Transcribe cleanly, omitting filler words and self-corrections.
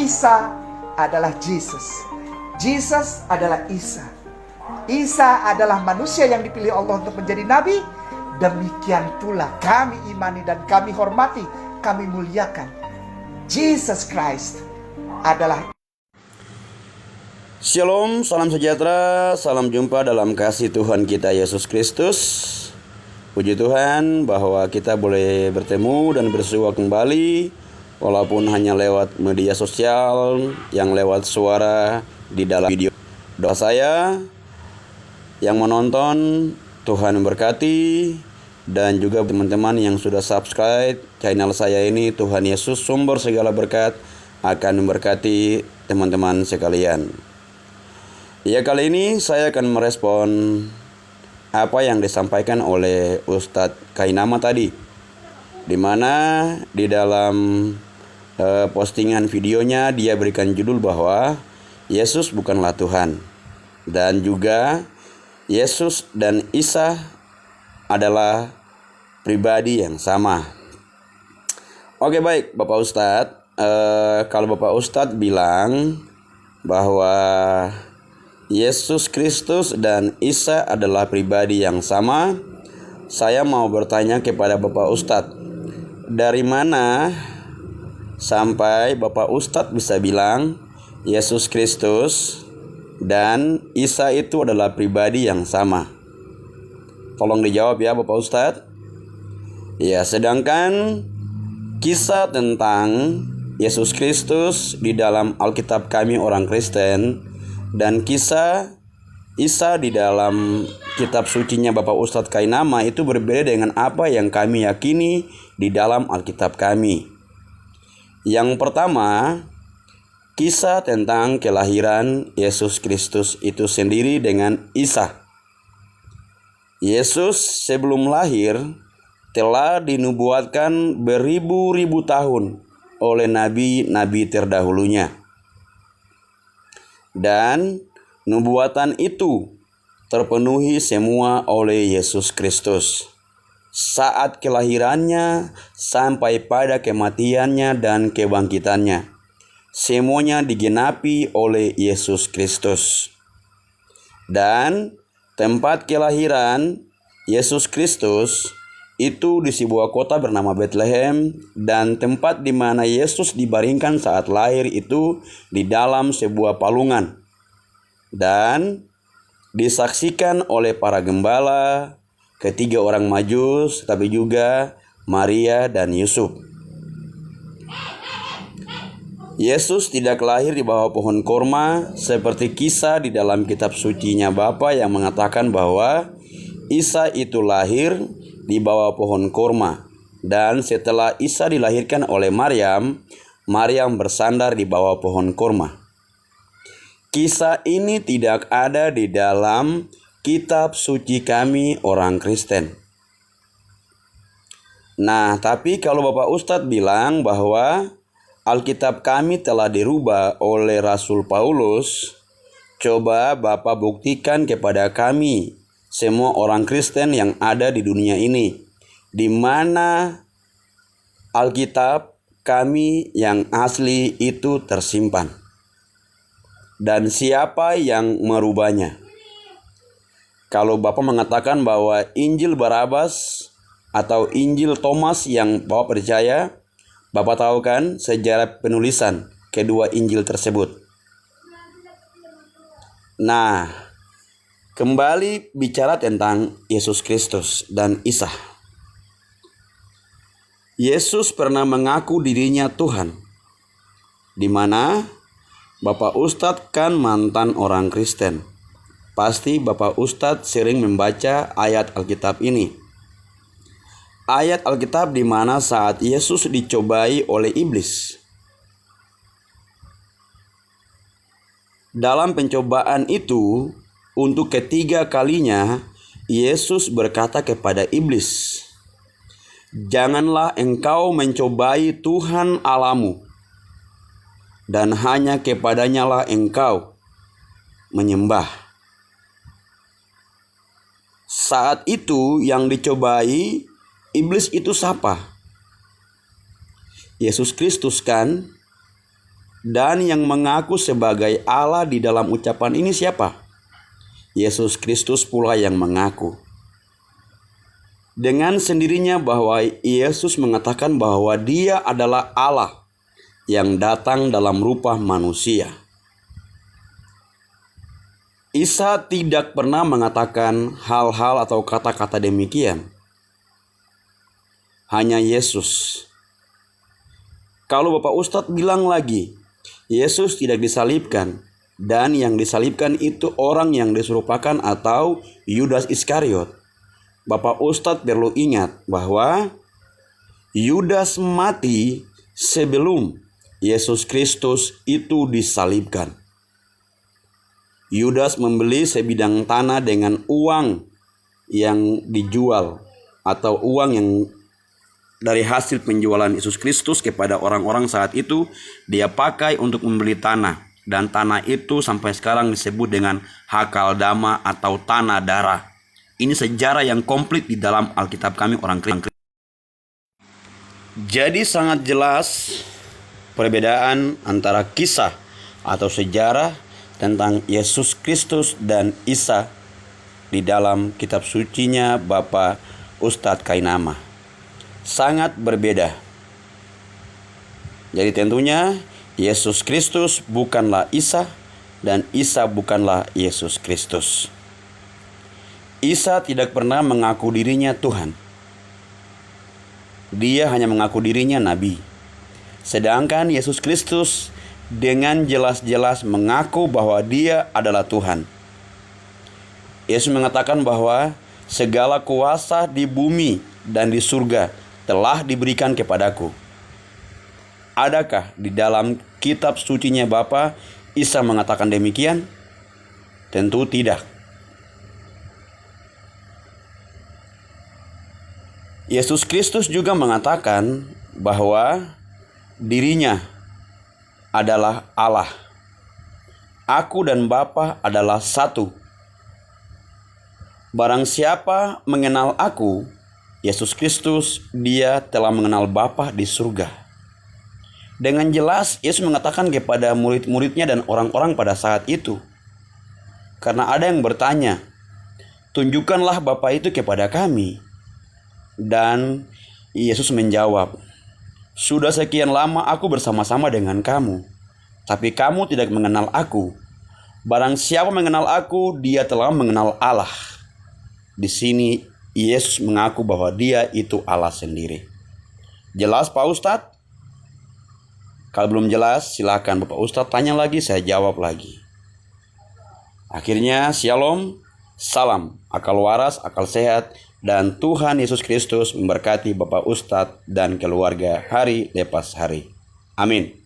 Isa adalah Jesus. Jesus adalah Isa. Isa adalah manusia yang dipilih Allah untuk menjadi nabi. Demikian pula kami imani dan kami hormati, kami muliakan. Jesus Christ adalah. Shalom, salam sejahtera, salam jumpa dalam kasih Tuhan kita Yesus Kristus. Puji Tuhan bahwa kita boleh bertemu dan bersua kembali, walaupun hanya lewat media sosial, yang lewat suara di dalam video. Doa saya yang menonton, Tuhan memberkati, dan juga teman-teman yang sudah subscribe channel saya ini, Tuhan Yesus sumber segala berkat akan memberkati teman-teman sekalian. Ya, kali ini saya akan merespon apa yang disampaikan oleh Ustadz Kainama tadi, di mana di dalam postingan videonya dia berikan judul bahwa Yesus bukanlah Tuhan, dan juga Yesus dan Isa adalah pribadi yang sama. Oke, baik Bapak Ustadz, kalau Bapak Ustadz bilang bahwa Yesus Kristus dan Isa adalah pribadi yang sama, saya mau bertanya kepada Bapak Ustadz, dari mana sampai Bapak Ustadz bisa bilang Yesus Kristus dan Isa itu adalah pribadi yang sama? Tolong dijawab ya Bapak Ustadz. Ya, sedangkan kisah tentang Yesus Kristus di dalam Alkitab kami orang Kristen dan kisah Isa di dalam kitab sucinya Bapak Ustadz Kainama itu berbeda dengan apa yang kami yakini di dalam Alkitab kami. Yang pertama, kisah tentang kelahiran Yesus Kristus itu sendiri dengan Isa. Yesus sebelum lahir telah dinubuatkan beribu-ribu tahun oleh nabi-nabi terdahulunya. Dan nubuatan itu terpenuhi semua oleh Yesus Kristus saat kelahirannya sampai pada kematiannya dan kebangkitannya. Semuanya digenapi oleh Yesus Kristus. Dan tempat kelahiran Yesus Kristus itu di sebuah kota bernama Bethlehem, dan tempat di mana Yesus dibaringkan saat lahir itu di dalam sebuah palungan, dan disaksikan oleh para gembala, ketiga orang Majus, tapi juga Maria dan Yusuf. Yesus tidak lahir di bawah pohon korma seperti kisah di dalam kitab sucinya Bapa yang mengatakan bahwa Isa itu lahir di bawah pohon korma, dan setelah Isa dilahirkan oleh Maryam, Maryam bersandar di bawah pohon korma. Kisah ini tidak ada di dalam kitab suci kami orang Kristen. Nah, tapi kalau Bapak Ustadz bilang bahwa Alkitab kami telah dirubah oleh Rasul Paulus, coba Bapak buktikan kepada kami semua orang Kristen yang ada di dunia ini, di mana Alkitab kami yang asli itu tersimpan, dan siapa yang merubahnya. Kalau Bapak mengatakan bahwa Injil Barabas atau Injil Thomas yang Bapak percaya, Bapak tahu kan sejarah penulisan kedua Injil tersebut. Nah, kembali bicara tentang Yesus Kristus dan Isa. Yesus pernah mengaku dirinya Tuhan, di mana Bapak Ustadz kan mantan orang Kristen. Pasti Bapak Ustadz sering membaca ayat Alkitab ini. Ayat Alkitab di mana saat Yesus dicobai oleh iblis. Dalam pencobaan itu, untuk ketiga kalinya, Yesus berkata kepada iblis, "Janganlah engkau mencobai Tuhan Allahmu, dan hanya kepadanya lah engkau menyembah." Saat itu yang dicobai iblis itu siapa? Yesus Kristus kan? Dan yang mengaku sebagai Allah di dalam ucapan ini siapa? Yesus Kristus pula yang mengaku. Dengan sendirinya bahwa Yesus mengatakan bahwa Dia adalah Allah yang datang dalam rupa manusia. Isa tidak pernah mengatakan hal-hal atau kata-kata demikian. Hanya Yesus. Kalau Bapak Ustadz bilang lagi, Yesus tidak disalibkan, dan yang disalibkan itu orang yang diserupakan atau Yudas Iskariot. Bapak Ustadz perlu ingat bahwa Yudas mati sebelum Yesus Kristus itu disalibkan. Yudas membeli sebidang tanah dengan uang yang dijual atau uang yang dari hasil penjualan Yesus Kristus kepada orang-orang saat itu, dia pakai untuk membeli tanah. Dan tanah itu sampai sekarang disebut dengan Hakaldama atau tanah darah. Ini sejarah yang komplit di dalam Alkitab kami orang Kristen. Jadi sangat jelas perbedaan antara kisah atau sejarah tentang Yesus Kristus dan Isa di dalam kitab sucinya Bapak Ustadz Kainama. Sangat berbeda. Jadi tentunya Yesus Kristus bukanlah Isa dan Isa bukanlah Yesus Kristus. Isa tidak pernah mengaku dirinya Tuhan. Dia hanya mengaku dirinya nabi. Sedangkan Yesus Kristus dengan jelas-jelas mengaku bahwa Dia adalah Tuhan. Yesus mengatakan bahwa segala kuasa di bumi dan di surga telah diberikan kepadaku. Adakah di dalam kitab sucinya Bapa Isa mengatakan demikian? Tentu tidak. Yesus Kristus juga mengatakan bahwa dirinya adalah Allah. Aku dan Bapa adalah satu. Barang siapa mengenal aku, Yesus Kristus, dia telah mengenal Bapa di surga. Dengan jelas Yesus mengatakan kepada murid-muridnya dan orang-orang pada saat itu. Karena ada yang bertanya, tunjukkanlah Bapa itu kepada kami. Dan Yesus menjawab, sudah sekian lama aku bersama-sama dengan kamu, tapi kamu tidak mengenal aku. Barang siapa mengenal aku, dia telah mengenal Allah. Di sini Yesus mengaku bahwa Dia itu Allah sendiri. Jelas Pak Ustadz? Kalau belum jelas, silakan Bapak Ustadz tanya lagi, saya jawab lagi. Akhirnya, shalom, salam, akal waras, akal sehat, dan Tuhan Yesus Kristus memberkati Bapak Ustadz dan keluarga hari lepas hari. Amin.